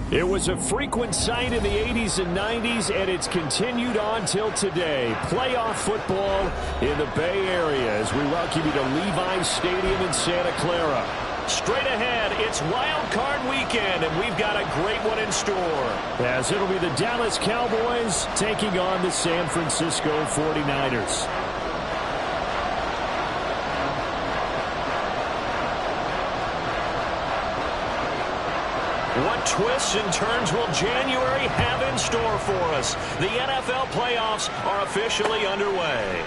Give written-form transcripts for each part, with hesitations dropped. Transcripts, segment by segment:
It was a frequent sight in the 80s and 90s, and it's continued on till today. Playoff football in the Bay Area as we welcome you to Levi's Stadium in Santa Clara. Straight ahead, it's Wild Card Weekend, and we've got a great one in store. As it'll be the Dallas Cowboys taking on the San Francisco 49ers. What twists and turns will January have in store for us? The NFL playoffs are officially underway.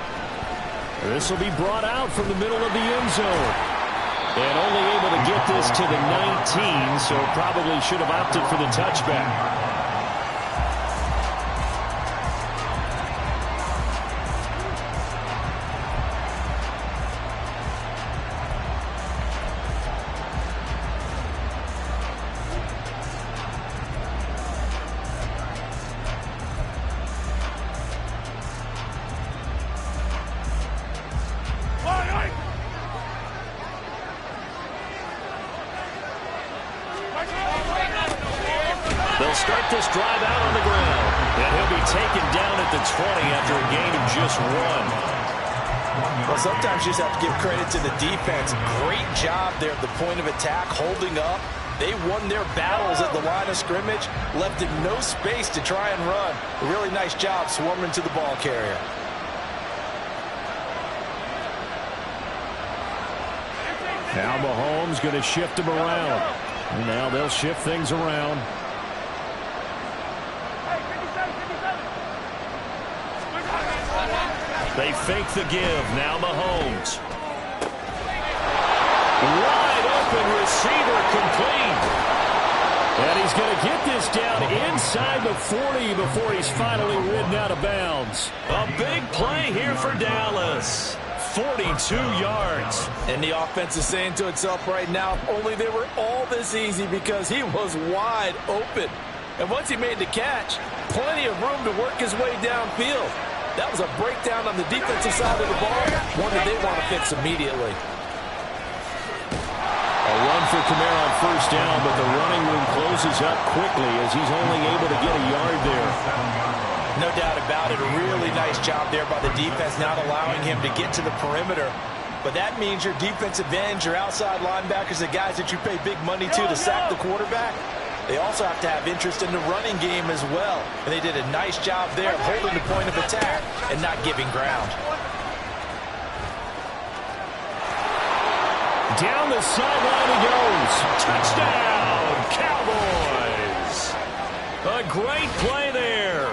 This will be brought out from the middle of the end zone. And only able to get this to the 19, so probably should have opted for the touchback. They'll start this drive out on the ground. And he'll be taken down at the 20 after a gain of just 1. Well, sometimes you just have to give credit to the defense. Great job there at the point of attack, holding up. They won their battles at the line of scrimmage, left him no space to try and run. A really nice job swarming to the ball carrier. Now Mahomes going to shift him around. And now they'll shift things around. They fake the give. Now Mahomes. Wide open receiver complete. And he's going to get this down inside the 40 before he's finally ridden out of bounds. A big play here for Dallas. 42 yards. And the offense is saying to itself right now, if only they were all this easy, because he was wide open. And once he made the catch, plenty of room to work his way downfield. That was a breakdown on the defensive side of the ball, one that they want to fix immediately. A run for Kamara on first down, but the running room closes up quickly as he's only able to get a yard there. No doubt about it. A really nice job there by the defense, not allowing him to get to the perimeter. But that means your defensive ends, your outside linebackers, the guys that you pay big money to sack the quarterback, they also have to have interest in the running game as well. And they did a nice job there of holding the point of attack and not giving ground. Down the sideline he goes. Touchdown, Cowboys. A great play there.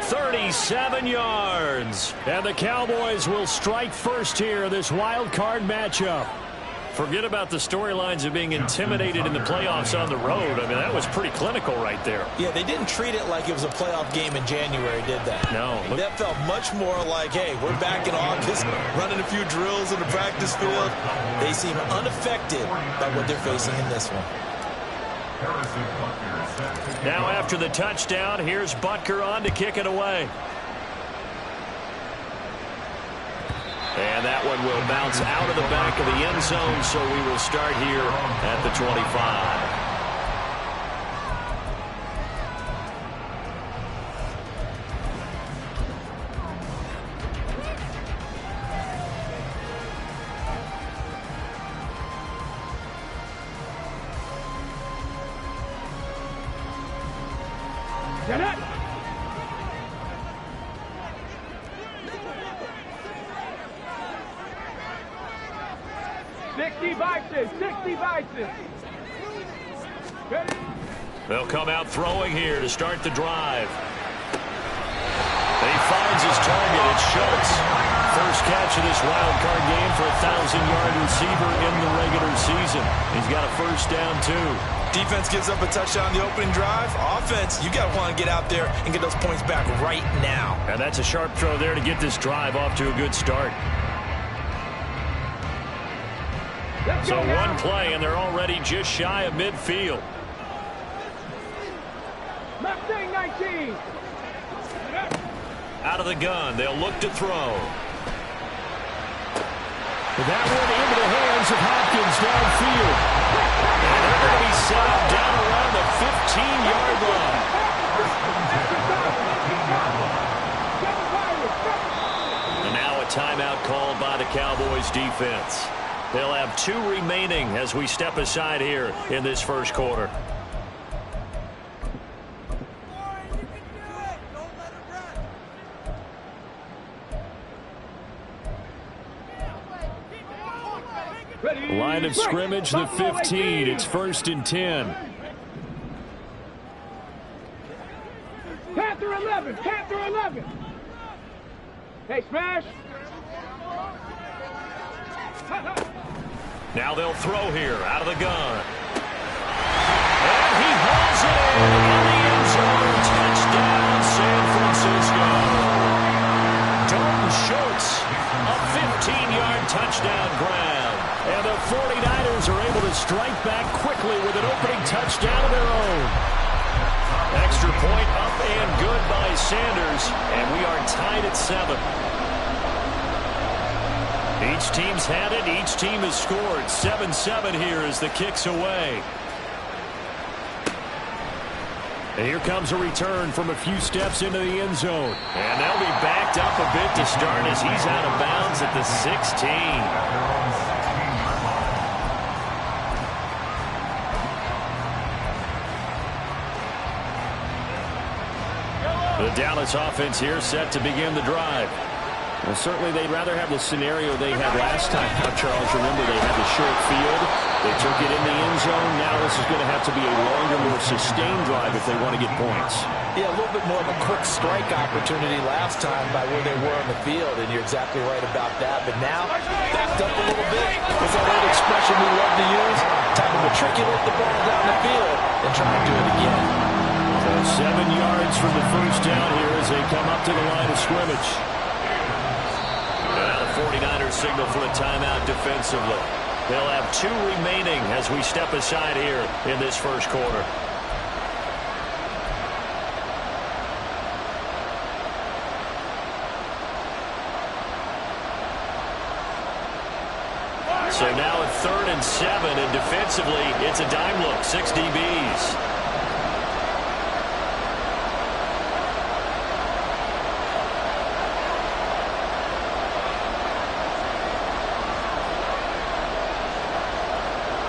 37 yards. And the Cowboys will strike first here in this wild card matchup. Forget about the storylines of being intimidated in the playoffs on the road. I mean, that was pretty clinical right there. Yeah, they didn't treat it like it was a playoff game in January, did they? No. That felt much more like, hey, we're back in August, running a few drills in the practice field. They seem unaffected by what they're facing in this one. Now after the touchdown, here's Butker on to kick it away. And that one will bounce out of the back of the end zone, so we will start here at the 25. Get it! They'll come out throwing here to start the drive. He finds his target. It's Schultz. First catch of this wild card game for a 1,000-yard receiver in the regular season. He's got a first down, too. Defense gives up a touchdown on the opening drive. Offense, you got to want to get out there and get those points back right now. And that's a sharp throw there to get this drive off to a good start. So one play, and they're already just shy of midfield. Left thing, 19. Out of the gun, they'll look to throw. That one into the hands of Hopkins downfield. And they're going to be set up down around the 15-yard line. And now a timeout called by the Cowboys defense. They'll have 2 remaining as we step aside here in this first quarter. Line of scrimmage, the 15. It's 1st and 10. Panther 11. Panther 11. Hey, smash. Now they'll throw here out of the gun. And he hauls it in the end zone. Touchdown, San Francisco. Dalton Schultz, a 15-yard touchdown grab. And the 49ers are able to strike back quickly with an opening touchdown of their own. Extra point up and good by Sanders. And we are tied at 7. Each team's had it. Each team has scored. 7-7 here as the kick's away. And here comes a return from a few steps into the end zone. And they'll be backed up a bit to start as he's out of bounds at the 16. The Dallas offense here set to begin the drive. Well, certainly they'd rather have the scenario they had last time. Charles, remember they had the short field. They took it in the end zone. Now this is going to have to be a longer, more sustained drive if they want to get points. Yeah, a little bit more of a quick strike opportunity last time by where they were on the field, and you're exactly right about that. But now, backed up a little bit. What's that old expression we love to use? Time to matriculate the ball down the field and try and do it again. So 7 yards from the first down here as they come up to the line of scrimmage. Now the 49ers signal for a timeout defensively. They'll have 2 remaining as we step aside here in this first quarter. So now at 3rd and 7, and defensively, it's a dime look, 6 DBs.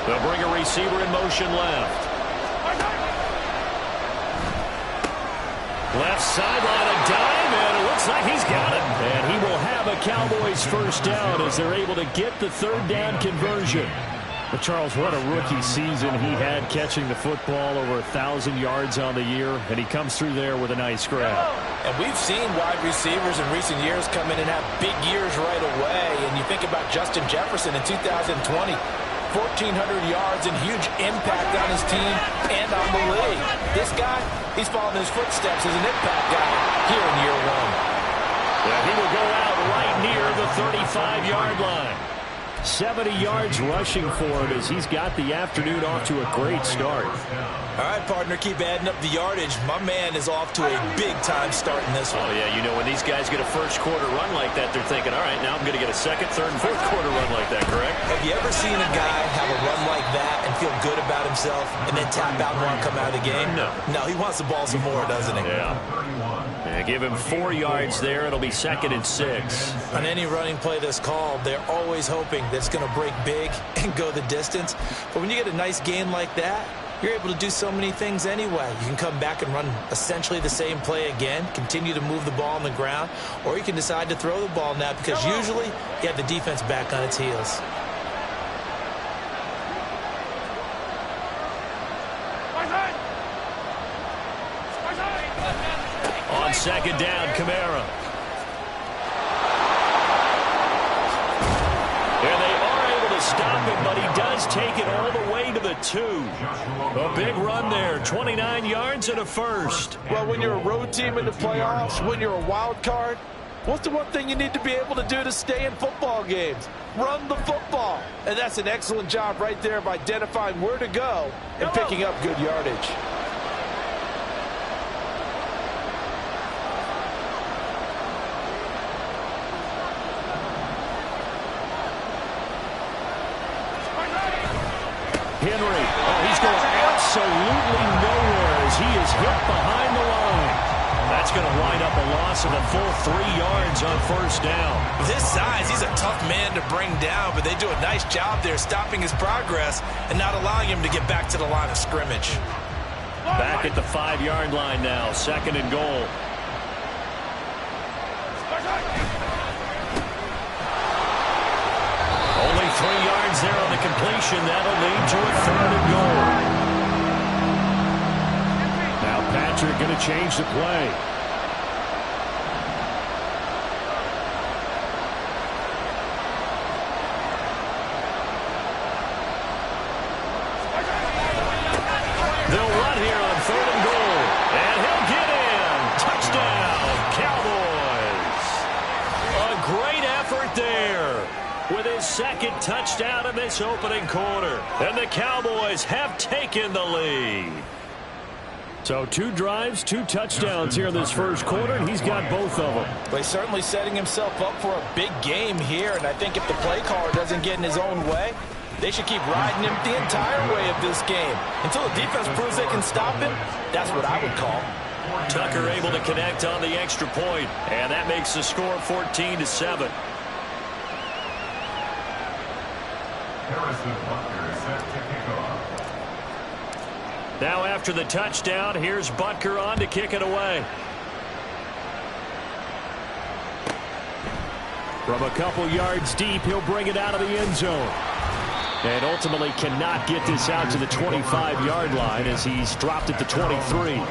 They'll bring a receiver in motion left. Left sideline, a dive, and it looks like he's got it. And he will have a Cowboys first down as they're able to get the 3rd down conversion. But Charles, what a rookie season he had catching the football, over 1,000 yards on the year, and he comes through there with a nice grab. And we've seen wide receivers in recent years come in and have big years right away. And you think about Justin Jefferson in 2020. 1,400 yards and huge impact on his team and on the league. This guy, he's following his footsteps as an impact guy here in year 1. Yeah, he will go out right near the 35-yard line. 70 yards rushing for him as he's got the afternoon off to a great start. All right, partner, keep adding up the yardage. My man is off to a big-time start in this one. Oh, yeah, you know, when these guys get a first-quarter run like that, they're thinking, all right, now I'm going to get a second, third, and fourth-quarter run like that, correct? Have you ever seen a guy have a run like that and feel good about himself and then tap out and want to come out of the game? No. No, he wants the ball some more, doesn't he? Yeah. Give him 4 yards there. It'll be 2nd and 6. On any running play that's called, they're always hoping that it's going to break big and go the distance. But when you get a nice gain like that, you're able to do so many things anyway. You can come back and run essentially the same play again, continue to move the ball on the ground, or you can decide to throw the ball now because usually you have the defense back on its heels. On 2nd down, Kamara. And they are able to stop him, but he does take it all the way to the 2. A big run there, 29 yards and a first. Well, when you're a road team in the playoffs, when you're a wild card, what's the one thing you need to be able to do to stay in football games? Run the football. And that's an excellent job right there of identifying where to go and picking up good yardage. Henry, oh, he's going absolutely nowhere as he is hit behind the line. That's going to wind up a loss of a full 3 yards on first down. With his size, he's a tough man to bring down, but they do a nice job there stopping his progress and not allowing him to get back to the line of scrimmage. Back at the 5-yard line now, 2nd and goal. Only 3 yards there on the completion. That'll lead to a 3rd and goal. Now Patrick going to change the play. They'll run here on 3rd and goal. And he'll get in. Touchdown, Cowboys. A great effort there with his 2nd touchdown in this opening quarter. And the Cowboys have taken the lead. So 2 drives, 2 touchdowns here in this first quarter, and he's got both of them. But he's certainly setting himself up for a big game here, and I think if the play caller doesn't get in his own way, they should keep riding him the entire way of this game. Until the defense proves they can stop him, that's what I would call. Tucker able to connect on the extra point, and that makes the score 14-7. Now after the touchdown, here's Butker on to kick it away. From a couple yards deep, he'll bring it out of the end zone. And ultimately cannot get this out to the 25-yard line as he's dropped at the 23.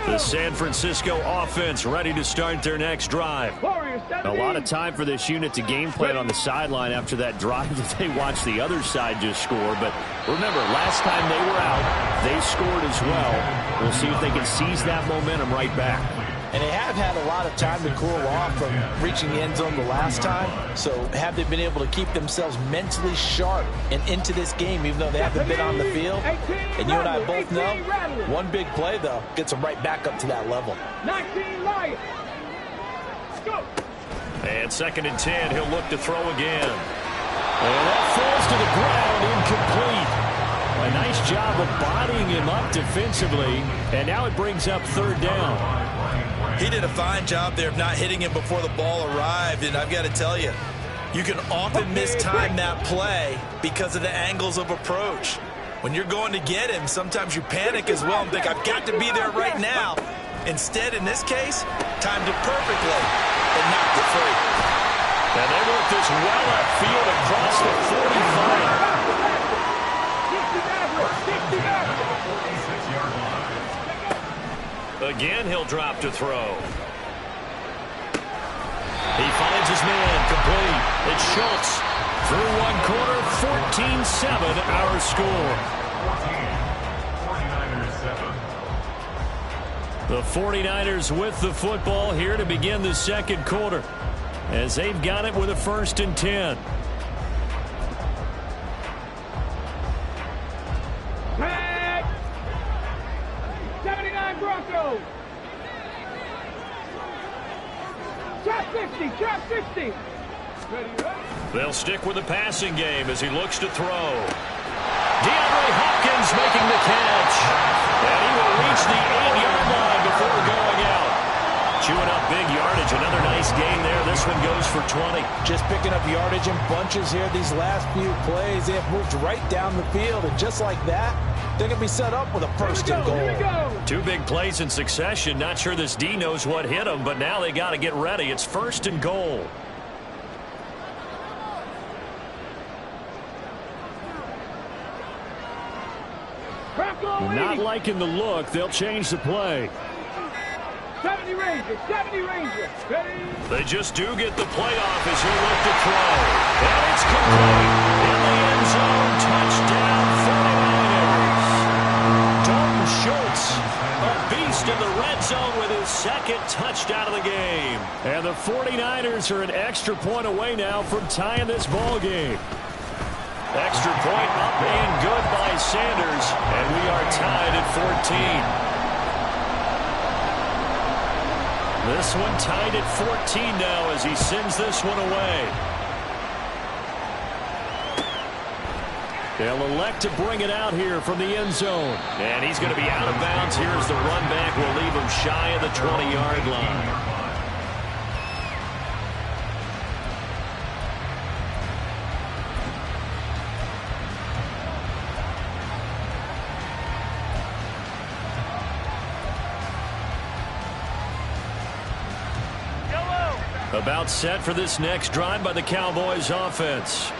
The San Francisco offense ready to start their next drive. A lot of time for this unit to game plan on the sideline after that drive that they watched the other side just score. But remember, last time they were out, they scored as well. We'll see if they can seize that momentum right back. And they have had a lot of time to cool off from reaching the end zone the last time. So have they been able to keep themselves mentally sharp and into this game, even though they haven't been on the field? And you and I both know, one big play, though, gets them right back up to that level. 19 Lions. Go. And 2nd and 10, he'll look to throw again. And that falls to the ground, incomplete. A nice job of bodying him up defensively, and now it brings up 3rd down. He did a fine job there of not hitting him before the ball arrived, and I've got to tell you, you can often mistime that play because of the angles of approach. When you're going to get him, sometimes you panic as well and think, I've got to be there right now. Instead, in this case, timed it perfectly and knocked it free. And they work this well upfield across the 45. Again, he'll drop to throw. He finds his man, complete. It's Schultz. Through one quarter, 14-7, our score. The 49ers with the football here to begin the second quarter, as they've got it with a 1st and 10. Tag. 79 Broncos. Trap 60. Trap 60. They'll stick with the passing game as he looks to throw. DeAndre Hopkins making the catch. And he will reach the 8-yard line before going out. Chewing up big yardage. Another nice gain there. This one goes for 20. Just picking up yardage in bunches here these last few plays. They have moved right down the field. And just like that, they're going to be set up with a 1st and goal. 2 big plays in succession. Not sure this D knows what hit him, but now they got to get ready. It's 1st and goal. Not liking the look. They'll change the play. 70 Rangers. 70 Rangers. Ready? They just do get the play off as he looked to throw. And it's complete. In the end zone. Touchdown 49ers. Dalton Schultz, a beast in the red zone with his 2nd touchdown of the game. And the 49ers are an extra point away now from tying this ball game. Extra point up and good by Sanders, and we are tied at 14. This one tied at 14 now as he sends this one away. They'll elect to bring it out here from the end zone. And he's going to be out of bounds. Here's the run back. We'll leave him shy of the 20-yard line. About set for this next drive by the Cowboys offense.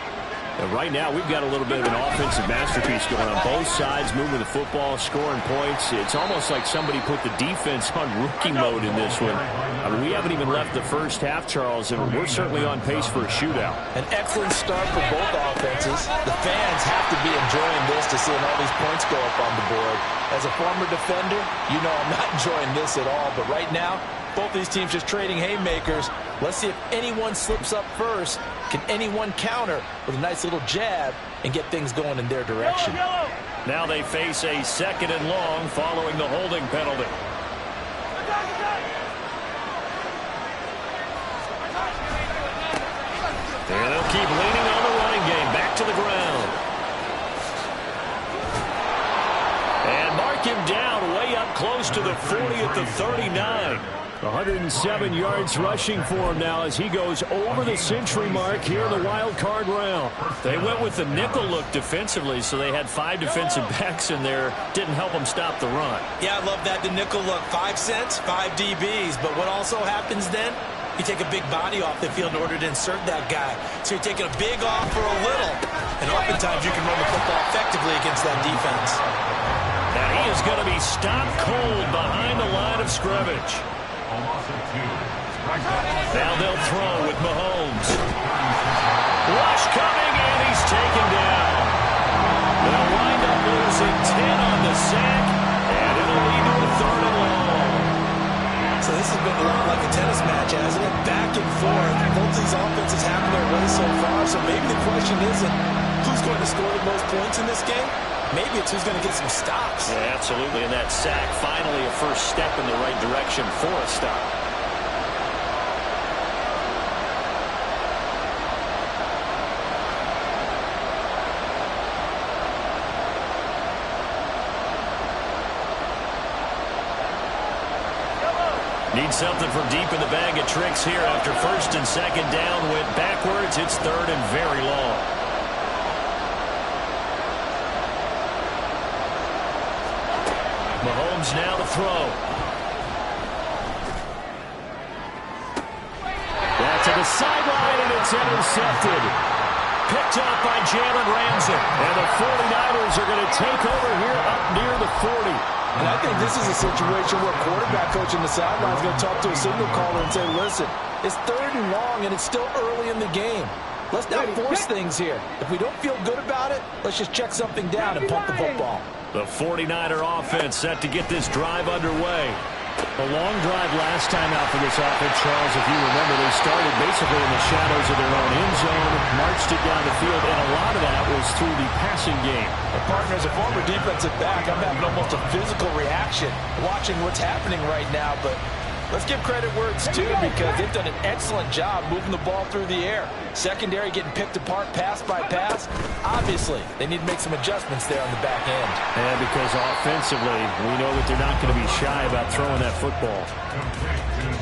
And right now, we've got a little bit of an offensive masterpiece going on both sides, moving the football, scoring points. It's almost like somebody put the defense on rookie mode in this one. I mean, we haven't even left the first half, Charles, and we're certainly on pace for a shootout. An excellent start for both offenses. The fans have to be enjoying this to seeing all these points go up on the board. As a former defender, you know I'm not enjoying this at all. But right now, both these teams just trading haymakers. Let's see if anyone slips up first. Can anyone counter with a nice little jab and get things going in their direction? Now they face a 2nd and long following the holding penalty. There they'll keep leaning on the running game. Back to the ground. And mark him down way up close to the 40 at the 39. 107 yards rushing for him now as he goes over the century mark here in the wild card round. They went with the nickel look defensively, so they had 5 defensive backs in there. Didn't help them stop the run. Yeah, I love that, the nickel look. 5 cents, 5 DBs. But what also happens then? You take a big body off the field in order to insert that guy. So you're taking a big off for a little. And oftentimes you can run the football effectively against that defense. Now he is going to be stopped cold behind the line of scrimmage. Now they'll throw with Mahomes. Rush coming, and he's taken down. They'll wind up losing 10 on the sack, and it'll lead to a 3rd and long. So this has been a lot like a tennis match, hasn't it? Back and forth. Both these offenses have their way so far, so maybe the question isn't who's going to score the most points in this game. Maybe it's who's going to get some stops. Yeah, absolutely. And that sack, finally a first step in the right direction for a stop. Need something from deep in the bag of tricks here after 1st and 2nd down. Went backwards. It's 3rd and very long. Mahomes now to throw. Back to the sideline, and it's intercepted. Picked up by Jalen Ramsey. And the 49ers are going to take over here up near the 40. And I think this is a situation where quarterback coach in the sideline is going to talk to a signal caller and say, listen, it's 3rd and long, and it's still early in the game. Let's not force things here. If we don't feel good about it, let's just check something down and punt the football. The 49er offense set to get this drive underway. A long drive last time out for this offense, Charles. If you remember, they started basically in the shadows of their own end zone, marched it down the field, and a lot of that was through the passing game. And partner, as a former defensive back, I'm having almost a physical reaction watching what's happening right now, but let's give credit where it's due because they've done an excellent job moving the ball through the air. Secondary getting picked apart pass by pass. Obviously, they need to make some adjustments there on the back end. And because offensively, we know that they're not going to be shy about throwing that football.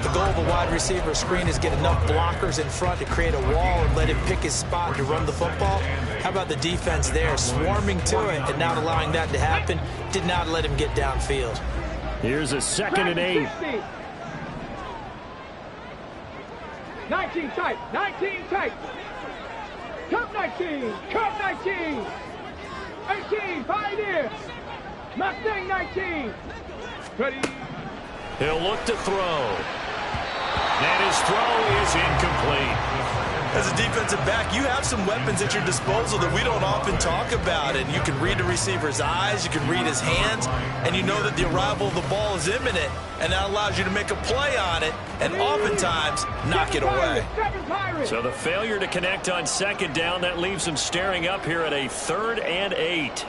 The goal of a wide receiver screen is get enough blockers in front to create a wall and let him pick his spot to run the football. How about the defense there, swarming to it and not allowing that to happen? Did not let him get downfield. Here's a 2nd and 8. 19 tight, 19 tight. Cup 19, Cup 19. 18, Pioneer. Mustang 19. Ready. He'll look to throw. And his throw is incomplete. As a defensive back, you have some weapons at your disposal that we don't often talk about. And you can read the receiver's eyes, you can read his hands, and you know that the arrival of the ball is imminent. And that allows you to make a play on it and oftentimes knock it away. So the failure to connect on 2nd down, that leaves him staring up here at a 3rd and 8.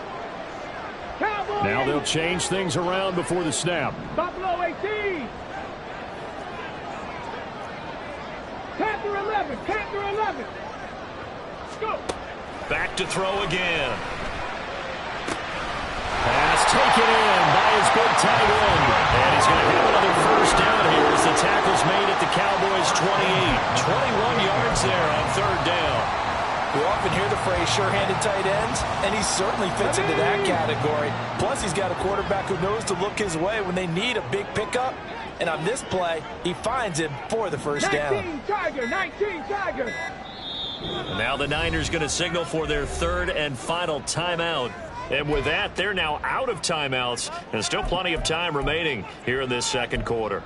Now they'll change things around before the snap. Buffalo 18. Panther 11, Panther 11. Go. Back to throw again. taken in by his big tight end. And he's going to have another first down here as the tackle's made at the Cowboys' 28. 21 yards there on third down. We often hear the phrase sure-handed tight ends, and he certainly fits into that category. Plus, he's got a quarterback who knows to look his way when they need a big pickup. And on this play, he finds him for the first down. 19 Tiger, 19 Tiger. And now the Niners going to signal for their third and final timeout. And with that, they're now out of timeouts, and still plenty of time remaining here in this second quarter.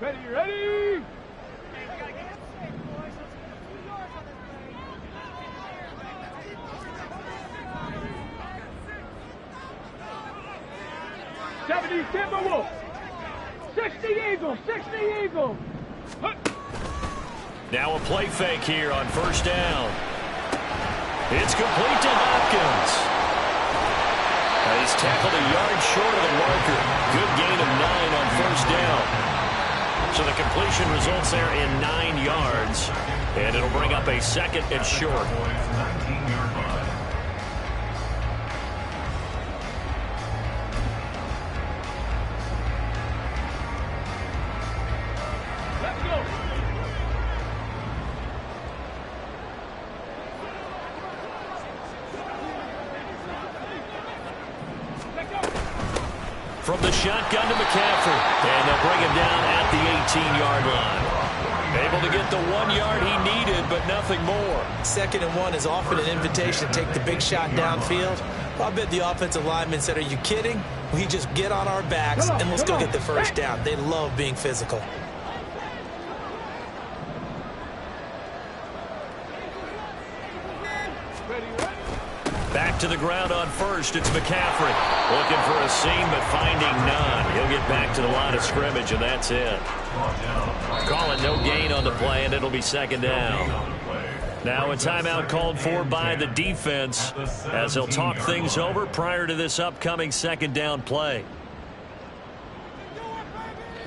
Ready. 70 Timberwolves. 60 Eagles. 60 Eagles. Now a play fake here on first down. It's complete to Hopkins. He's tackled a yard short of the marker. Good gain of 9 on first down. So the completion results there in 9 yards. And it'll bring up a second and short. Let's go. From the shotgun to McCaffrey. And they'll bring him down at the 18-yard line. Able to get the 1 yard he needed, but nothing more. 2nd and 1 is often an invitation to take the big shot downfield. I bet the offensive lineman said, are you kidding? We just get on our backs and let's go get the first down. They love being physical. Back to the ground on first. It's McCaffrey. Looking for a seam, but finding none. He'll get back to the line of scrimmage, and that's it. Calling no gain on the play, and it'll be second down. Now a timeout called for by the defense as they'll talk things over prior to this upcoming second down play.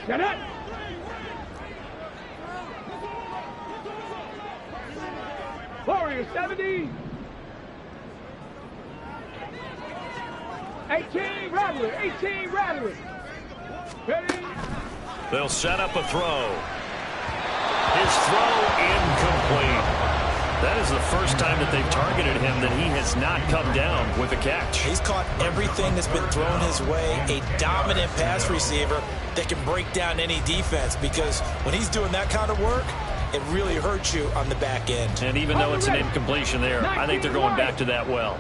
Get it. Warriors 70. 18 Rattler. 18 Rattler. Ready. They'll set up a throw. His throw incomplete. That is the first time that they've targeted him that he has not come down with a catch. He's caught everything that's been thrown his way. A dominant pass receiver that can break down any defense, because when he's doing that kind of work, it really hurts you on the back end. And even though it's an incompletion there, I think they're going back to that well.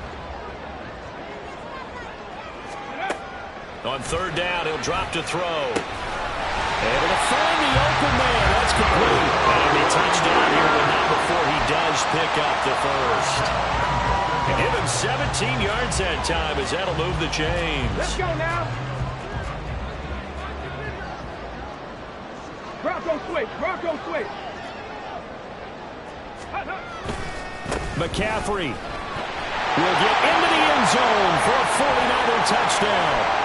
On third down, he'll drop to throw. Able to find the open man. That's complete. And he touchdown here, but not before he does pick up the first. And give him 17 yards that time, as that'll move the chains. Let's go now. Bronco switch. Bronco switch. McCaffrey will get into the end zone for a 49er touchdown.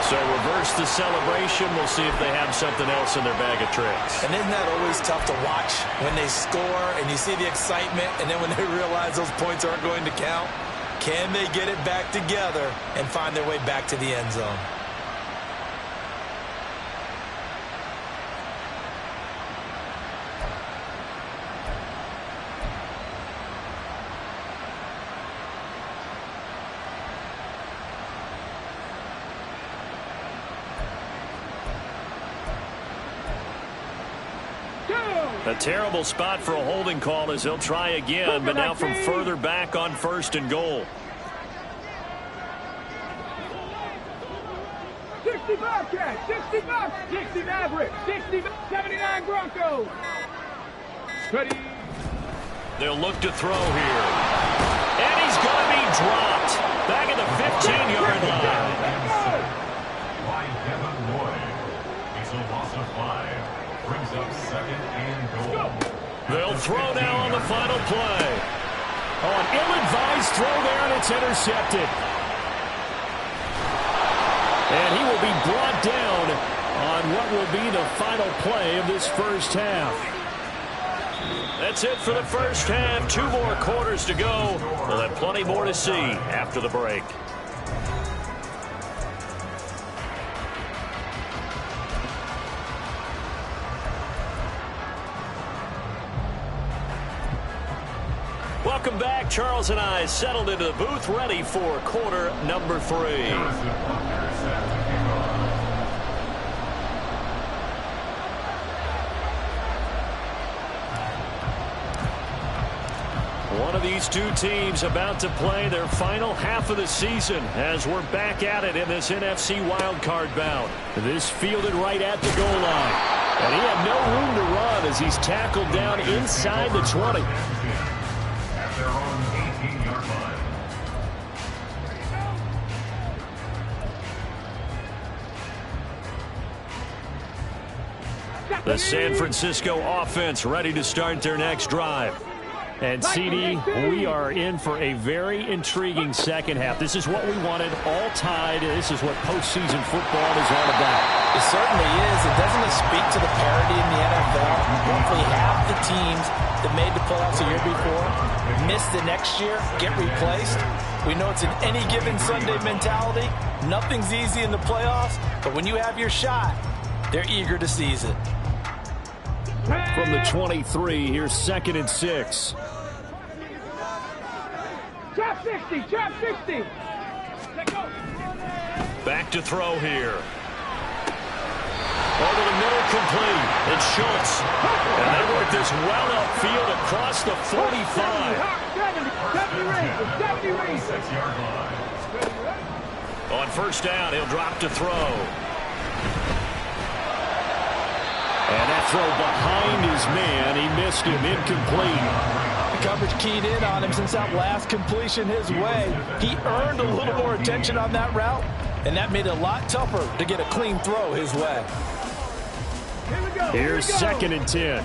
So reverse the celebration. We'll see if they have something else in their bag of tricks. And isn't that always tough to watch when they score and you see the excitement, and then when they realize those points aren't going to count? Can they get it back together and find their way back to the end zone? A terrible spot for a holding call as he'll try again, but now from further back on first and goal. 65 Cats, 65, 60 Maverick, 60, 79 Broncos. Ready. They'll look to throw here. And he's going to be dropped. Back at the 15-yard line. By Devin Lloyd. It's a loss of 5. Brings up 2nd and goal. They'll throw now on the final play. Oh, an ill-advised throw there, and it's intercepted. And he will be brought down on what will be the final play of this first half. That's it for the first half. 2 more quarters to go. We'll have plenty more to see after the break. Welcome back. Charles and I settled into the booth, ready for quarter number 3. One of these two teams about to play their final half of the season as we're back at it in this NFC wildcard bout. This fielded right at the goal line. And he had no room to run as he's tackled down inside the 20. At their own 18-yard line. The San Francisco offense ready to start their next drive. And, CD, we are in for a very intriguing second half. This is what we wanted, all tied. This is what postseason football is all about. It certainly is. And doesn't it speak to the parity in the NFL? Roughly half the teams that made the playoffs a year before miss the next year, get replaced. We know it's an any given Sunday mentality. Nothing's easy in the playoffs, but when you have your shot, they're eager to seize it. From the 23, here's 2nd and 6. Trap 60, trap 60. Back to throw here. Over the middle, complete. It's Schultz. And they work this well upfield across the 45. 70 range. 6-yard line. On first down, he'll drop to throw. And that throw behind his man. He missed him, incomplete. The coverage keyed in on him since that last completion his way. He earned a little more attention on that route, and that made it a lot tougher to get a clean throw his way. Here's 2nd and 10.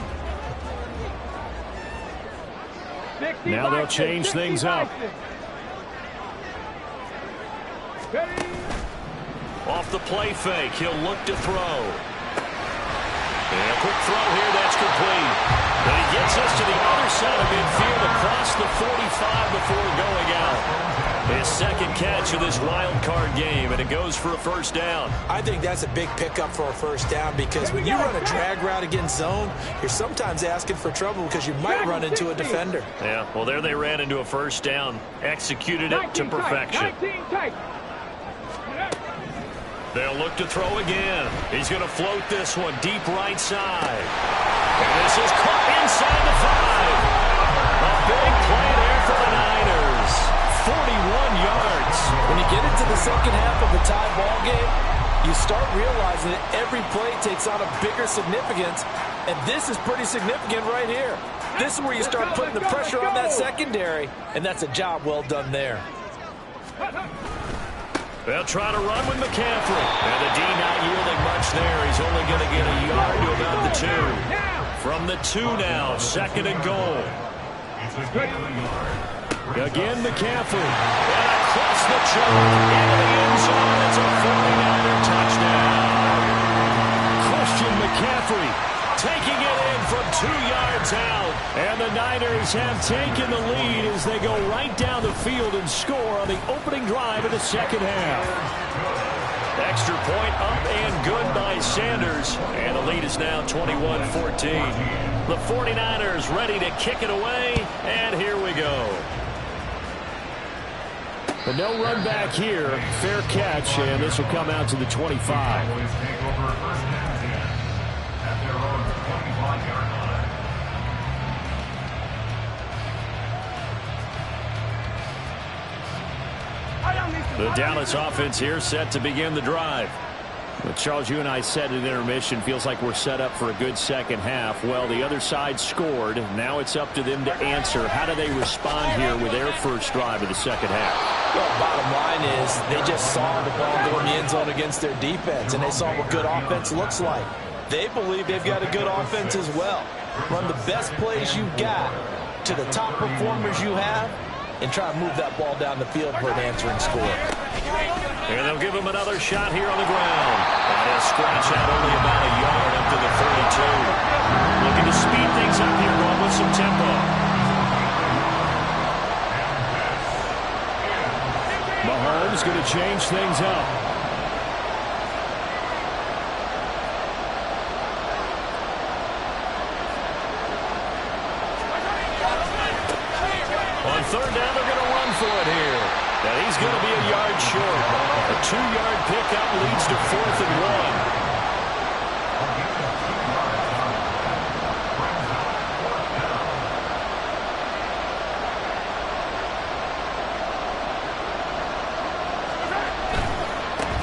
Now they'll change things up. Off the play fake, he'll look to throw. And a quick throw here, that's complete. And he gets us to the other side of midfield across the 45 before going out. His second catch of this wild card game, and it goes for a first down. I think that's a big pickup for a first down because when you run a drag route against zone, you're sometimes asking for trouble because you might run into a defender. Yeah, well, there they ran into a first down, executed it to perfection. They'll look to throw again. He's going to float this one deep right side. And this is caught inside the 5. A big play there for the Niners. 41 yards. When you get into the second half of a tie ball game, you start realizing that every play takes on a bigger significance, and this is pretty significant right here. This is where you start putting the pressure on that secondary, and that's a job well done there. They'll try to run with McCaffrey. And the D not yielding much there. He's only going to get a yard to about the 2. From the 2 now, 2nd and goal. It's a gain of a yard. Again, McCaffrey. And across the chalk into the end zone. It's a 49er touchdown. Christian McCaffrey taking it in from 2 yards out. And the Niners have taken the lead as they go right down the field and score on the opening drive of the second half. Extra point up and good by Sanders. And the lead is now 21-14. The 49ers ready to kick it away. And here we go. But no run back here. Fair catch, and this will come out to the 25. Cowboys take over first and 10 at their own 25-yard line. The Dallas offense here set to begin the drive. But Charles, you and I said at intermission, feels like we're set up for a good second half. Well, the other side scored. Now it's up to them to answer. How do they respond here with their first drive of the second half? Well, bottom line is they just saw the ball go in the end zone against their defense, and they saw what good offense looks like. They believe they've got a good offense as well. Run the best plays you've got to the top performers you have, and try to move that ball down the field for an answering score. And they'll give him another shot here on the ground. And he'll scratch out only about a yard up to the 32. Looking to speed things up here, going with some tempo. Mahomes going to change things up. On third down, they're going to run for it here. And he's going to be a yard short. A 2-yard pickup leads to 4th and 1.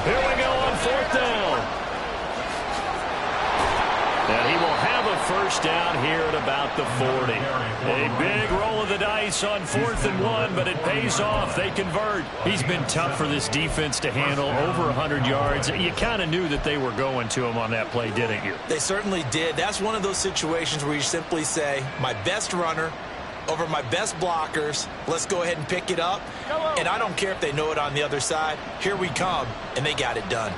Here we go on 4th down. And he will have a first down here at about the 40. A big roll of the dice on 4th and 1, but it pays off. They convert. He's been tough for this defense to handle, over 100 yards. You kind of knew that they were going to him on that play, didn't you? They certainly did. That's one of those situations where you simply say, my best runner over my best blockers, let's go ahead and pick it up. And I don't care if they know it on the other side. Here we come, and they got it done.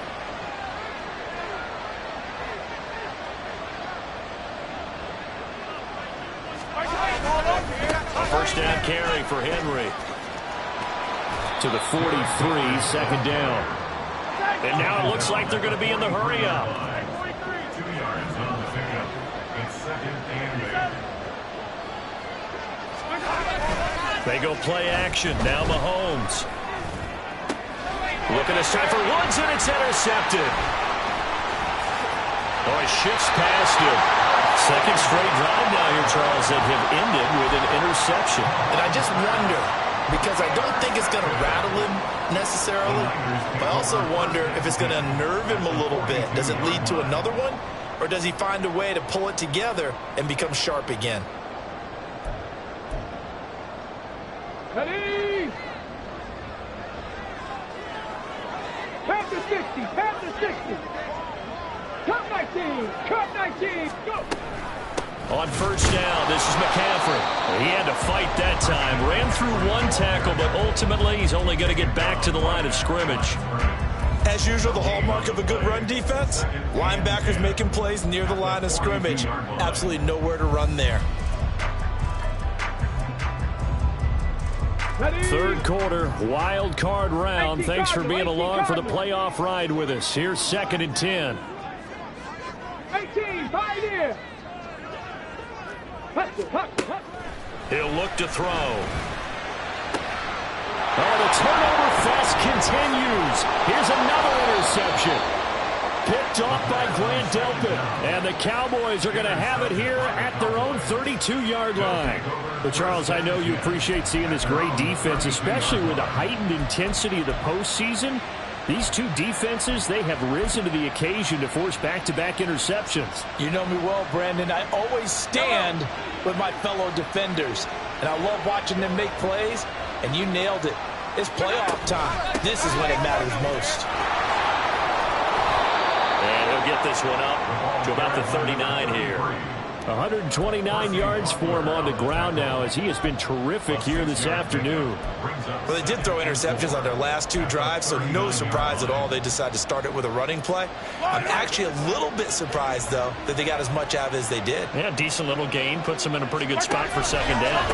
A first down carry for Henry. To the 43, second down. And now it looks like they're going to be in the hurry up. 2 yards on the pickup. It's 2nd and 8. They go play action. Now Mahomes. Looking to try for Woods, and it's intercepted. Oh, he shifts past him. Second straight drive now here, Charles, that have ended with an interception. And I just wonder, because I don't think it's going to rattle him necessarily, but I also wonder if it's going to unnerve him a little bit. Does it lead to another one, or does he find a way to pull it together and become sharp again? Ready? Pass to 60, pass to 60. Cut 19, cut 19, go. On first down, this is McCaffrey. He had to fight that time. Ran through one tackle, but ultimately he's only going to get back to the line of scrimmage. As usual, the hallmark of a good run defense, linebackers making plays near the line of scrimmage. Absolutely nowhere to run there. Third quarter, wild card round. Thanks for being along for the playoff ride with us. Here's 2nd and 10. 18, pioneer. He'll look to throw. Oh, the turnover fest continues. Here's another interception. Picked off by Grant Delpit. And the Cowboys are going to have it here at their own 32-yard line. But, Charles, I know you appreciate seeing this great defense, especially with the heightened intensity of the postseason. These two defenses, they have risen to the occasion to force back-to-back interceptions. You know me well, Brandon. I always stand with my fellow defenders. And I love watching them make plays, and you nailed it. It's playoff time. This is when it matters most. And he'll get this one up to about the 39 here. 129 yards for him on the ground now as he has been terrific here this afternoon. Well, they did throw interceptions on their last 2 drives, so no surprise at all they decided to start it with a running play. I'm actually a little bit surprised, though, that they got as much out of it as they did. Yeah, decent little gain. Puts them in a pretty good spot for 2nd down.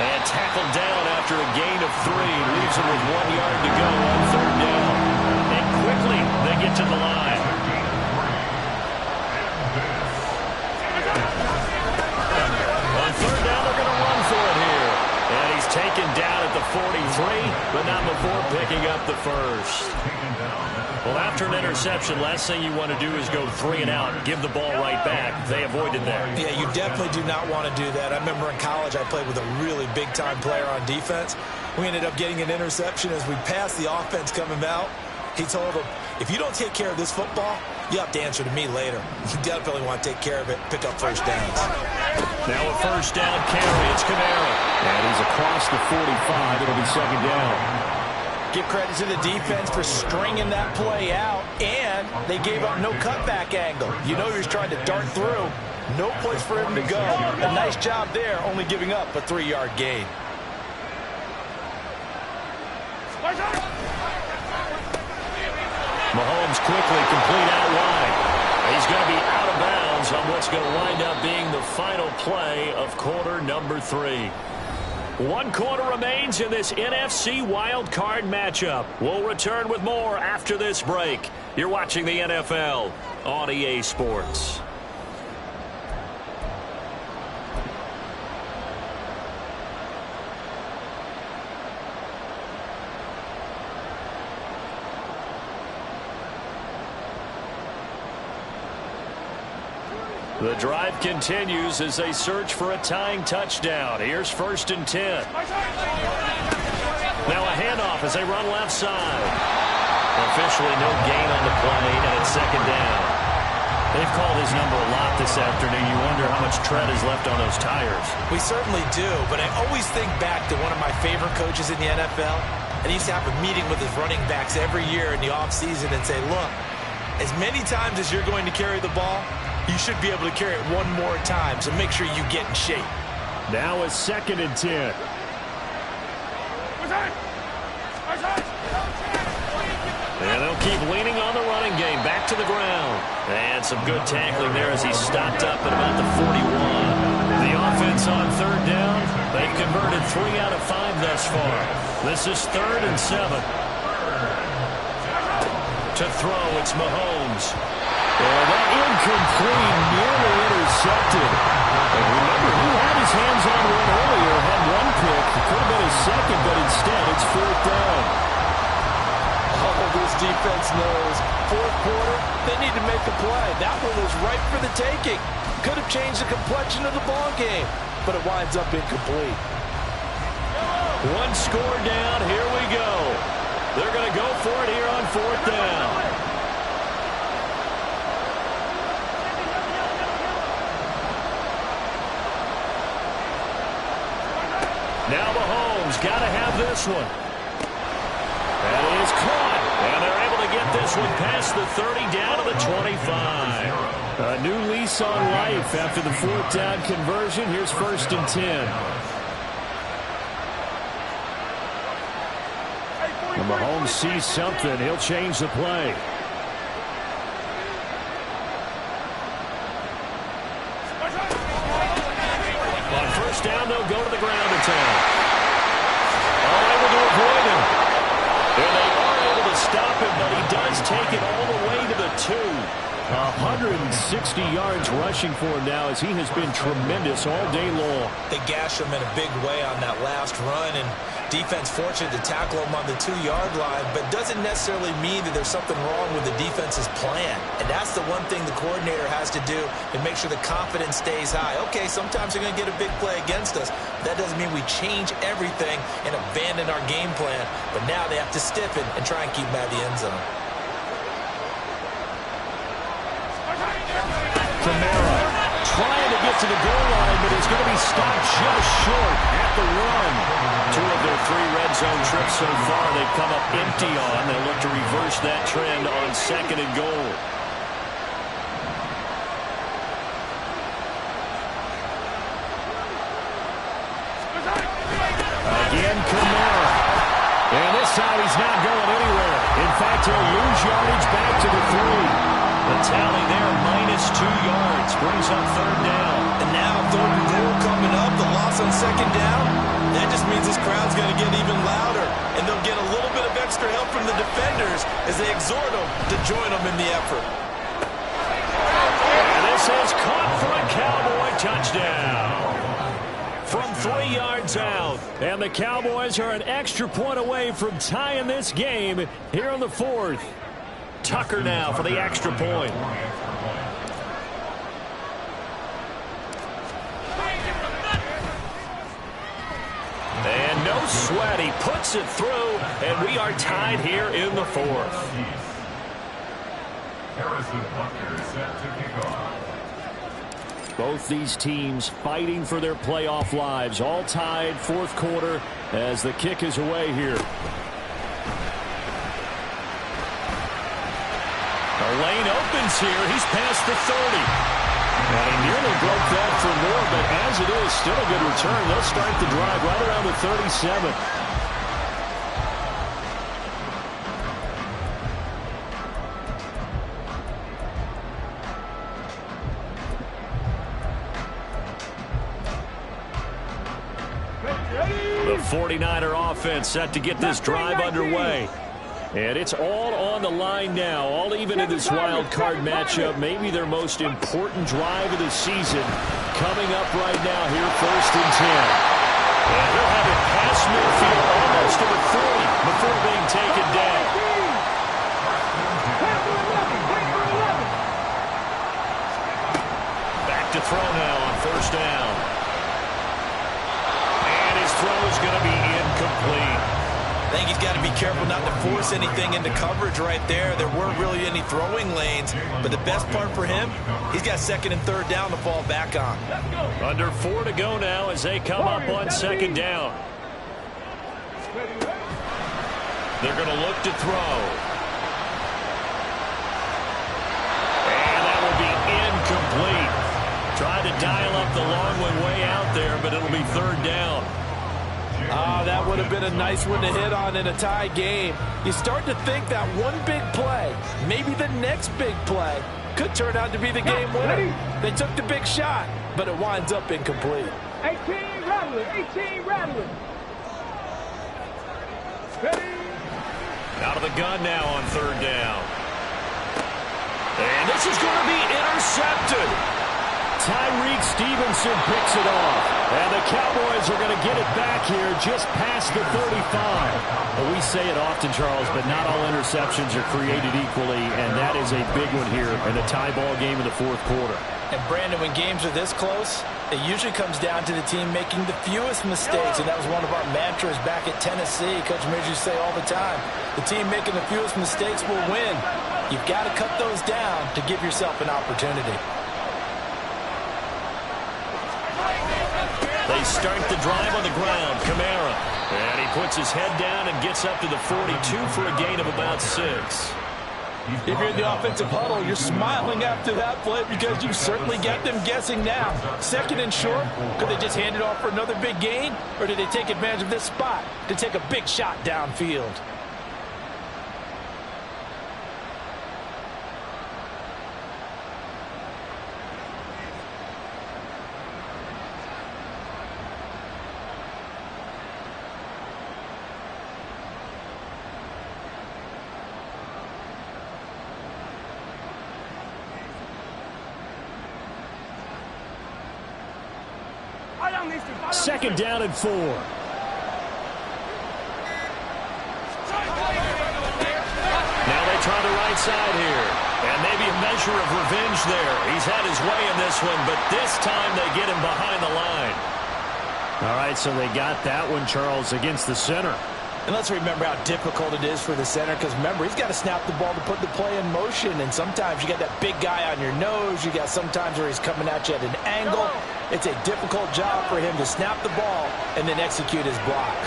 And tackled down after a gain of 3. Leaves him with 1 yard to go on 3rd down. And quickly they get to the line. On 3rd down, they're going to run for it here. And he's taken down at the 43, but not before picking up the first. Well, after an interception, last thing you want to do is go 3 and out and give the ball right back. They avoided that. Yeah, you definitely do not want to do that. I remember in college I played with a really big-time player on defense. We ended up getting an interception as we passed the offense coming out. He told him, if you don't take care of this football, you have to answer to me later. You definitely want to take care of it, pick up first downs. Now a first down carry. It's Kamara. And he's across the 45. It'll be 2nd down. Give credit to the defense for stringing that play out, and they gave up no cutback angle. You know he was trying to dart through. No place for him to go. A nice job there, only giving up a 3-yard gain. Mahomes quickly complete out wide. He's going to be out of bounds on what's going to wind up being the final play of quarter number 3. 1 quarter remains in this NFC wildcard matchup. We'll return with more after this break. You're watching the NFL on EA Sports. The drive continues as they search for a tying touchdown. Here's 1st and 10. Now a handoff as they run left side. Officially no gain on the play, and it's 2nd down. They've called his number a lot this afternoon. You wonder how much tread is left on those tires. We certainly do, but I always think back to one of my favorite coaches in the NFL, and he used to have a meeting with his running backs every year in the offseason and say, look, as many times as you're going to carry the ball, you should be able to carry it 1 more time, so make sure you get in shape. Now a 2nd and 10. And they'll keep leaning on the running game. Back to the ground. And some good tackling there as he stopped up at about the 41. The offense on 3rd down. They've converted 3 out of 5 thus far. This is 3rd and 7. To throw, it's Mahomes. And that incomplete, nearly intercepted. And remember, who had his hands on one earlier, had 1 pick. It could have been a 2nd, but instead it's 4th down. Oh, this defense knows. 4th quarter, they need to make a play. That one was right for the taking. Could have changed the complexion of the ball game, but it winds up incomplete. 1 score down. Here we go. They're going to go for it here on 4th down. Now Mahomes got to have this one. That is caught. And they're able to get this one past the 30 down to the 25. A new lease on life after the 4th down conversion. Here's 1st and 10. And Mahomes sees something. He'll change the play. On 1st down, they'll go to the ground attack. All able to avoid him. And they are able to stop him, but he does take it all the way to the 2. 160 yards rushing for him now as he has been tremendous all day long. They gashed him in a big way on that last run, and defense fortunate to tackle him on the 2-yard line, but doesn't necessarily mean that there's something wrong with the defense's plan. And that's the one thing the coordinator has to do to make sure the confidence stays high. Okay, sometimes they're going to get a big play against us. That doesn't mean we change everything and abandon our game plan, but now they have to stiffen and try and keep him out of the end zone. Kamara trying to get to the goal line, but he's going to be stopped just short at the 1. 2 of their 3 red zone trips so far they've come up empty on. They'll look to reverse that trend on 2nd and goal. Again, Kamara. And this time he's not going anywhere. In fact, he'll lose yardage back to the 3. The tally there, -2 yards, brings up 3rd down. And now 3rd and goal coming up, the loss on 2nd down. That just means this crowd's going to get even louder, and they'll get a little bit of extra help from the defenders as they exhort them to join them in the effort. And this is caught for a Cowboy touchdown. From 3 yards out, and the Cowboys are an extra point away from tying this game here in the 4th. Tucker now for the extra point. And no sweat. He puts it through, and we are tied here in the 4th. Harrison Butker set to kick off. Both these teams fighting for their playoff lives. All tied 4th quarter as the kick is away here. lane opens here. He's past the 30. And he nearly broke that for more, but as it is, still a good return. They'll start the drive right around the 37. The 49er offense set to get this drive underway. And it's all on the line now, all even in this wild card matchup. Maybe their most important drive of the season coming up right now here, 1st and 10. And he'll have it past midfield almost to the 40 before being taken down. Back to throw now on 1st down. And his throw is going to be incomplete. I think he's got to be careful not to force anything into coverage right there. There weren't really any throwing lanes, but the best part for him, he's got 2nd and 3rd down to fall back on. Under 4 to go now as they come up on 2nd down. They're going to look to throw. And that will be incomplete. Tried to dial up the long one way out there, but it'll be 3rd down. That would have been a nice one to hit on in a tie game. You start to think that one big play, maybe the next big play, could turn out to be the game winner. They took the big shot, but it winds up incomplete. 18 rattling, 18 rattling. Ready? Out of the gun now on 3rd down. And this is going to be intercepted. Tyreek Stevenson picks it off. And the Cowboys are going to get it back here just past the 35. Well, we say it often, Charles, but not all interceptions are created equally, and that is a big one here in a tie ball game in the 4th quarter. And, Brandon, when games are this close, it usually comes down to the team making the fewest mistakes, and that was one of our mantras back at Tennessee. Coach Midge used to say all the time, the team making the fewest mistakes will win. You've got to cut those down to give yourself an opportunity. They start the drive on the ground. Kamara. And he puts his head down and gets up to the 42 for a gain of about 6. If you're in the offensive huddle, you're smiling after that play because you certainly got them guessing now. 2nd and short, could they just hand it off for another big gain? Or did they take advantage of this spot to take a big shot downfield? Second down and 4. Now they try the right side here. And maybe a measure of revenge there. He's had his way in this one, but this time they get him behind the line. All right, so they got that one, Charles, against the center. And let's remember how difficult it is for the center, because remember, he's got to snap the ball to put the play in motion, and sometimes you got that big guy on your nose. You got sometimes where he's coming at you at an angle. It's a difficult job for him to snap the ball and then execute his block.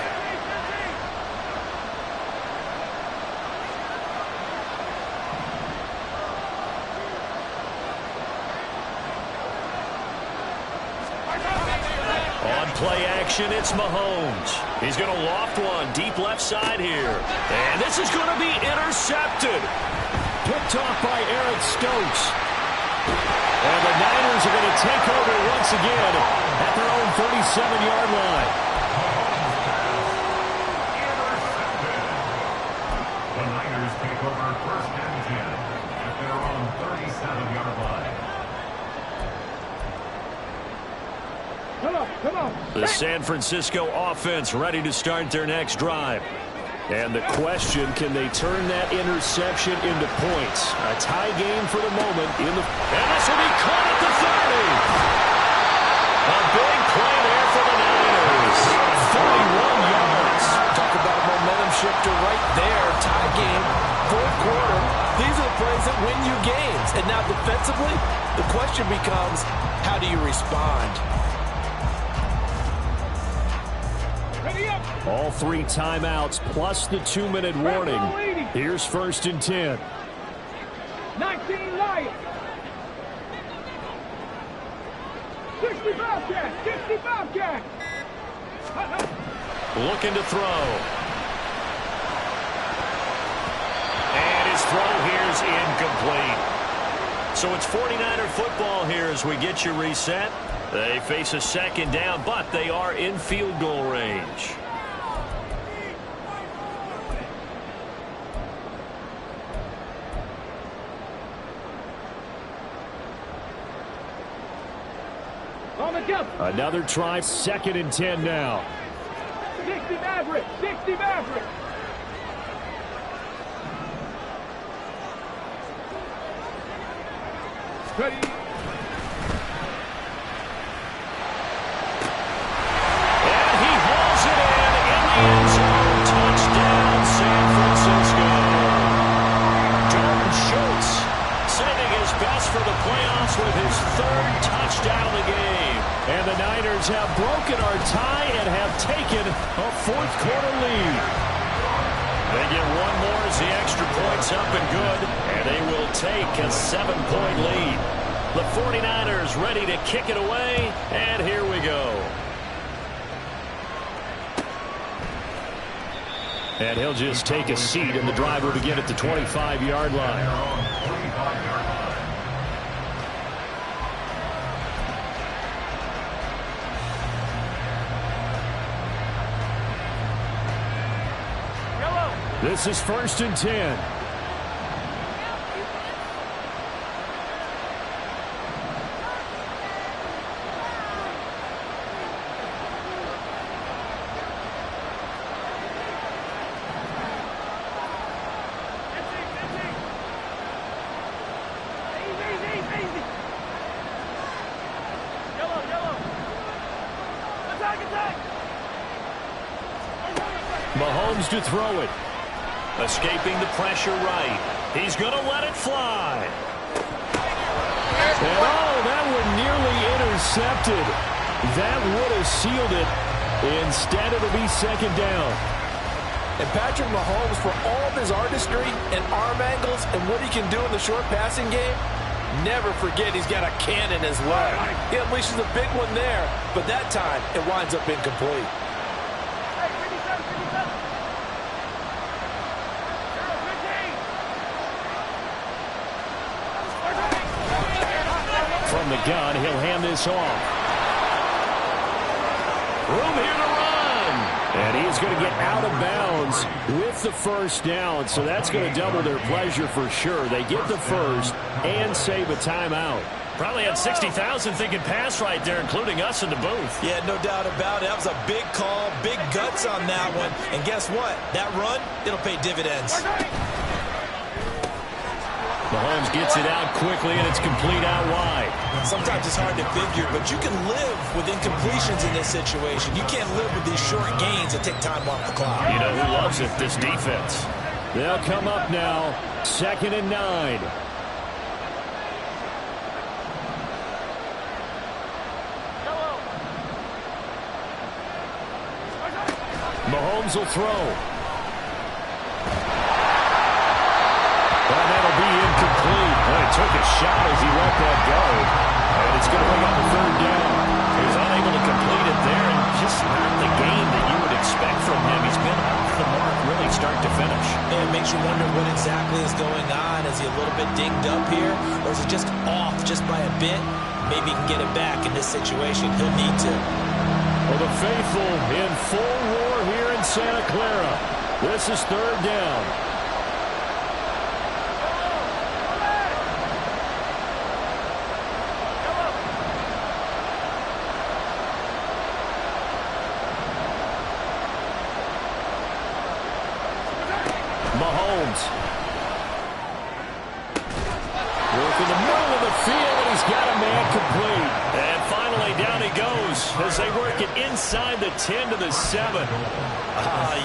Play action, it's Mahomes. He's going to loft one deep left side here. And this is going to be intercepted. Picked off by Eric Stokes. And the Niners are going to take over once again at their own 37-yard line. The Niners take over 1st and 10 at their own 37-yard line. Come on. The San Francisco offense ready to start their next drive. And the question, can they turn that interception into points? A tie game for the moment. And this will be caught at the 30. A big play there for the Niners. 41 yards. Talk about a momentum shifter right there. Tie game, 4th quarter. These are the plays that win you games. And now defensively, the question becomes, how do you respond? All 3 timeouts plus the 2-minute warning. Here's 1st and 10. 19 60 Bobcat! 60 Bobcat! Looking to throw. And his throw here is incomplete. So it's 49er football here as we get you reset. They face a second down, but they are in field goal range. Another try, 2nd and 10 now. 60 Maverick! 60 Maverick! Ready? And he hauls it in the end zone. Touchdown, San Francisco. Jordan Schultz saving his best for the playoffs with his 3rd touchdown of the game. And the Niners have broken our tie and have taken a 4th quarter lead. They get one more as the extra point's up and good, and they will take a 7-point lead. The 49ers ready to kick it away, and here we go. And he'll just take a seat, and the drive will begin at the 25-yard line. This is 1st and 10. Mahomes to throw it. Escaping the pressure right. He's going to let it fly. And that one nearly intercepted. That would have sealed it. Instead, it'll be 2nd down. And Patrick Mahomes, for all of his artistry and arm angles and what he can do in the short passing game, never forget he's got a cannon as well. He unleashes a big one there, but that time it winds up incomplete. From the gun, he'll hand this off. Room here to run. And he's going to get out of bounds with the 1st down. So that's going to double their pleasure for sure. They get the 1st and save a timeout. Probably had 60,000 thinking pass right there, including us in the booth. Yeah, no doubt about it. That was a big call, big guts on that one. And guess what? That run, it'll pay dividends. Mahomes gets it out quickly, and it's complete out wide. Sometimes it's hard to figure, but you can live with incompletions in this situation. You can't live with these short gains that take time off the clock. You know who loves it? This defense. They'll come up now, 2nd and 9. Mahomes will throw. And that'll be incomplete. Well, he took a shot as he let that go. And it's going to bring up a 3rd down. He was unable to complete it there, and just not the game that you would expect from him. He's been off the mark really start to finish. And it makes you wonder what exactly is going on. Is he a little bit dinged up here, or is he just off just by a bit? Maybe he can get it back in this situation. He'll need to. Well, the faithful in full roar here in Santa Clara. This is 3rd down. Mahomes. Work in the middle of the field, and he's got a man complete. And finally, down he goes as they work it inside the 10 to the 7.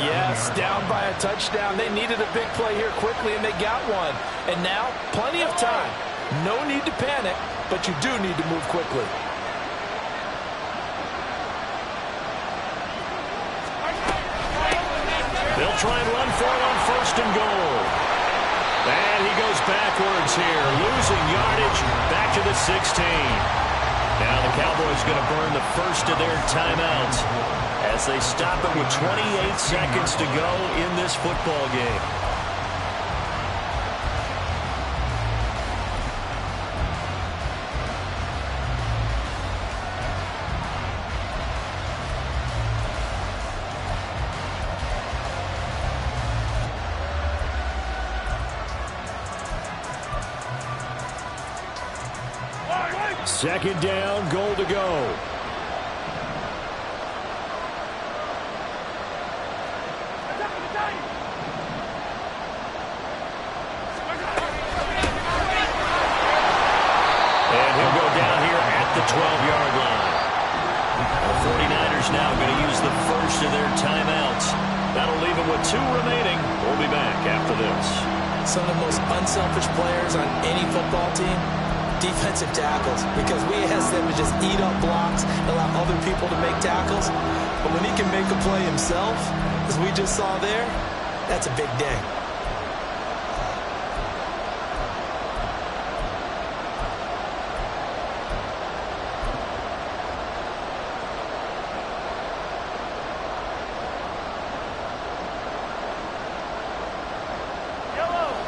Yes, down by a touchdown. They needed a big play here quickly, and they got one. And now, plenty of time. No need to panic, but you do need to move quickly. They'll try and run for it on 1st and goal. And he goes backwards here, losing yardage back to the 16. Now the Cowboys going to burn the first of their timeouts as they stop it with 28 seconds to go in this football game. Second down, goal to go. And he'll go down here at the 12-yard line. The 49ers now going to use the first of their timeouts. That'll leave them with 2 remaining. We'll be back after this. Some of the most unselfish players on any football team, defensive tackles, because we ask them to just eat up blocks, allow other people to make tackles. But when he can make a play himself, as we just saw there, that's a big day.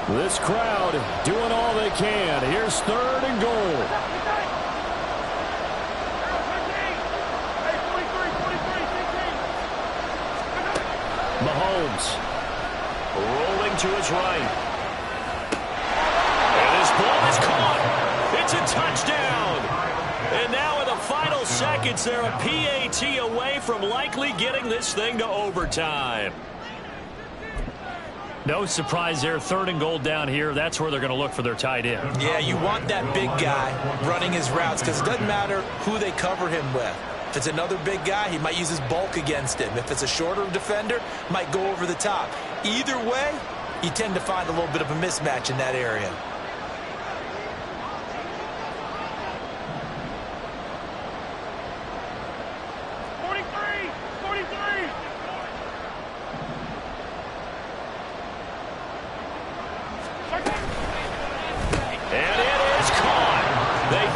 This crowd doing all they can. Here's third and goal. Mahomes rolling to his right. And his ball is caught. It's a touchdown. And now in the final seconds, they're a PAT away from likely getting this thing to overtime. No surprise there. Third and goal down here. That's where they're going to look for their tight end. Yeah, you want that big guy running his routes because it doesn't matter who they cover him with. If it's another big guy, he might use his bulk against him. If it's a shorter defender, might go over the top. Either way, you tend to find a little bit of a mismatch in that area.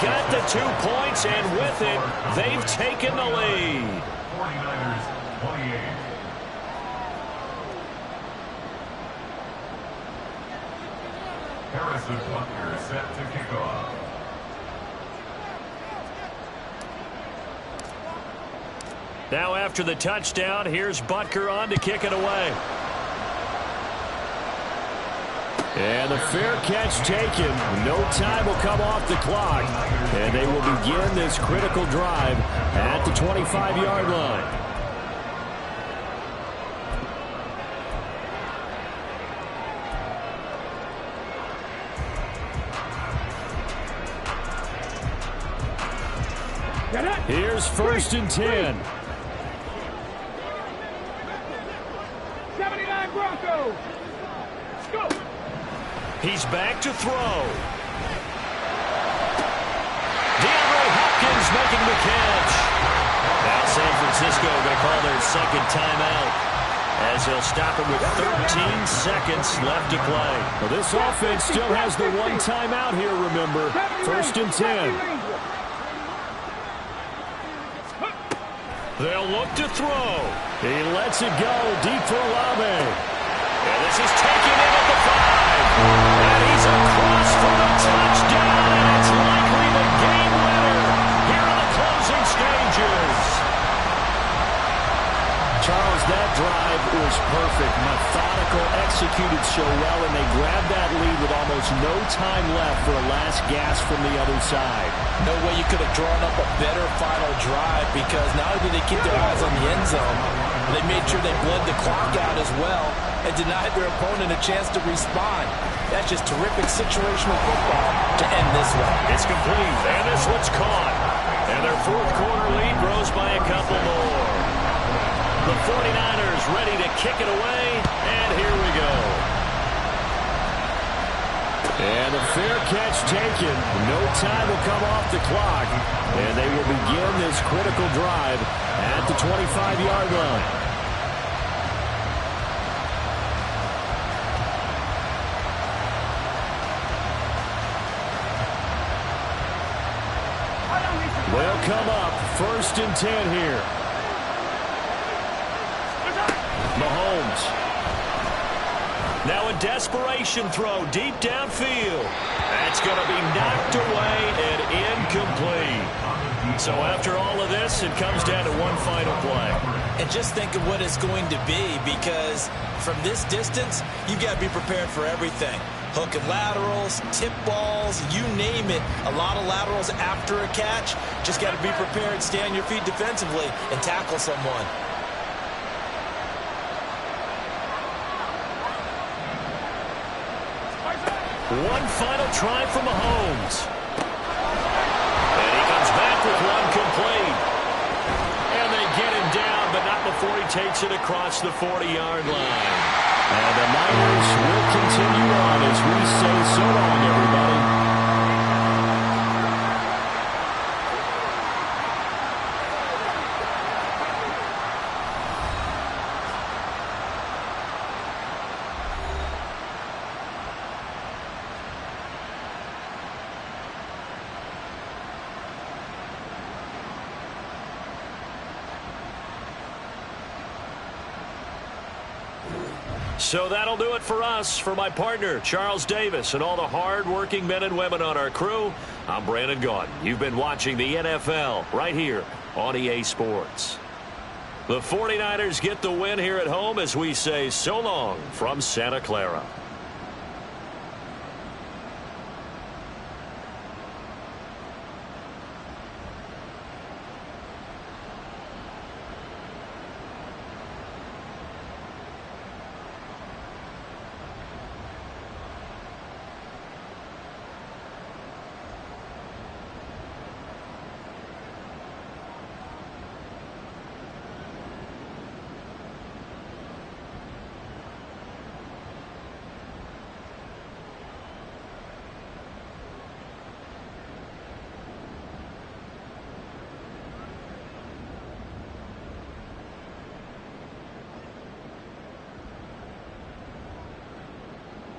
Got the 2 points, and with it, they've taken the lead. 49ers 28. Harrison Butker set to kick off. Now after the touchdown, here's Butker on to kick it away. And the fair catch taken. No time will come off the clock. And they will begin this critical drive at the 25-yard line. Here's first and 10. 79 Broncos. Go. He's back to throw. DeAndre Hopkins making the catch. Now San Francisco going to call their second timeout as they'll stop it with 13 seconds left to play. Well, this offense still has the 1 timeout here, remember. First and 10. They'll look to throw. He lets it go deep for Olave. And this is taken in at the 5. And he's across for the touchdown. And it's likely the game winner here in the closing stages. Charles, that drive was perfect. Methodical, executed so well, and they grabbed that lead with almost no time left for a last gasp from the other side. No way you could have drawn up a better final drive because not only did they keep their eyes on the end zone, they made sure they bled the clock out as well and denied their opponent a chance to respond. That's just terrific situational football to end this one. It's complete, and this one's caught. And their fourth quarter lead grows by a couple more. The 49ers ready to kick it away, and here we go. And a fair catch taken. No time will come off the clock, and they will begin this critical drive at the 25-yard line. Well, will come up 1st and 10 here. Mahomes. Now a desperation throw deep downfield. That's going to be knocked away and incomplete. So after all of this, it comes down to one final play. And just think of what it's going to be, because from this distance, you've got to be prepared for everything. Hook and laterals, tip balls, you name it. A lot of laterals after a catch. Just got to be prepared, stay on your feet defensively, and tackle someone. One final try for Mahomes. And he comes back with one complete. And they get him down, but not before he takes it across the 40-yard line. And the Niners will continue on as we say so long, everybody. So that'll do it for us. For my partner, Charles Davis, and all the hard-working men and women on our crew, I'm Brandon Gaudin. You've been watching the NFL right here on EA Sports. The 49ers get the win here at home as we say so long from Santa Clara.